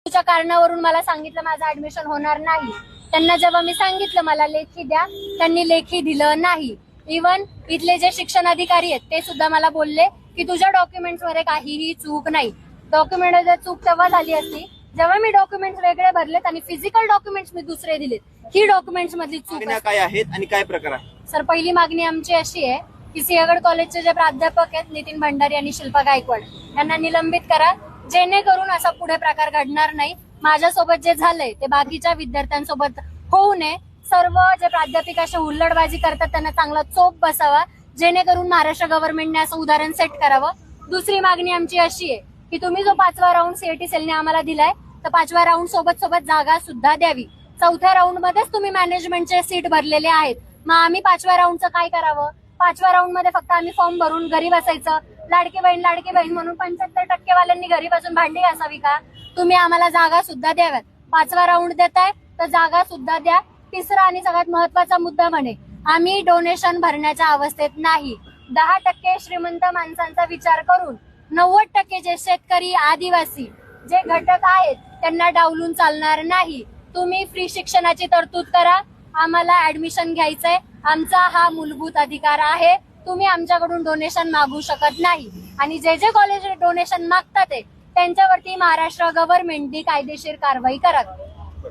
च्या कारणावरून मला सांगितलं माझं ऍडमिशन होणार नाही. त्यांना जेव्हा मी सांगितलं मला लेखी द्या, त्यांनी लेखी दिलं नाही. इव्हन इथले जे शिक्षण अधिकारी आहेत ते सुद्धा मला बोलले की तुझ्या डॉक्युमेंट्स मध्ये काहीही चूक नाही. डॉक्युमेंट जर चूक तेव्हा झाली असती जेव्हा मी डॉक्युमेंट्स वेगळे भरलेत आणि फिजिकल डॉक्युमेंट्स मी दुसरे दिलेत. ही डॉक्युमेंट्स मधली चूक काय आहेत आणि काय प्रकार आहे? सर, पहिली मागणी आमची अशी आहे की सिंहगड कॉलेजचे जे प्राध्यापक आहेत नितीन भंडारी आणि शिल्पा गायकवाड यांना निलंबित करा, जेणेकरून असा पुढे प्रकार घडणार नाही. माझ्यासोबत जे झालंय ते बाकीच्या विद्यार्थ्यांसोबत होऊ नये. सर्व जे प्राध्यापिका असे हुल्लडबाजी करतात त्यांना चांगला चोप बसावा, जेणेकरून महाराष्ट्र गव्हर्नमेंटने असं उदाहरण सेट करावं. दुसरी मागणी आमची अशी आहे की तुम्ही जो 5वा राऊंड सीएटी सेलने आम्हाला दिलाय तर 5व्या राऊंड सोबत जागा सुद्धा द्यावी. 4थ्या राऊंड मध्येच तुम्ही मॅनेजमेंटचे सीट भरलेले आहेत, मग आम्ही 5व्या राऊंडचं काय करावं? 5व्या राऊंड मध्ये फक्त आम्ही फॉर्म भरून घरी बसायचं, लाडकी बहीण म्हणून 75% वाल्यांनी घरी बसून भांडी घासावी का? तुम्ही आम्हाला जागा सुद्धा द्याव्यात. 5वा राऊंड देताय तर जागा सुद्धा द्या. तिसरा आणि सगळ्यात महत्वाचा मुद्दा म्हणे आम्ही डोनेशन भरण्याच्या अवस्थेत नाही. 10% श्रीमंत माणसांचा विचार करून 90% जे शेतकरी आदिवासी जे घटक आहेत त्यांना डावलून चालणार नाही. तुम्ही फ्री शिक्षणाची तरतूद करा. आम्हाला ऍडमिशन घ्यायचंय, आमचा हा मूलभूत अधिकार आहे. तुम्ही आमच्याकडून डोनेशन मागू शकत नाही. आणि जे जे कॉलेज डोनेशन मागतात त्यांच्यावरती महाराष्ट्र गव्हर्नमेंटनी कायदेशीर कारवाई करावी.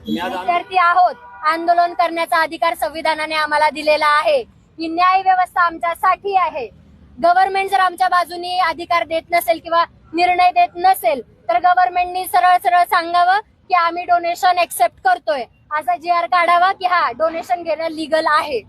विद्यार्थी आहोत, आंदोलन करण्याचा अधिकार संविधानाने आम्हाला दिलेला आहे. ही न्याय व्यवस्था आमच्यासाठी आहे. गव्हर्नमेंट जर आमच्या बाजूनी अधिकार देत नसेल किंवा निर्णय देत नसेल तर गव्हर्नमेंटनी सरळ सरळ सांगावं की आम्ही डोनेशन एक्सेप्ट करतोय, असा GR काढावा की हा डोनेशन घेणं लिगल आहे.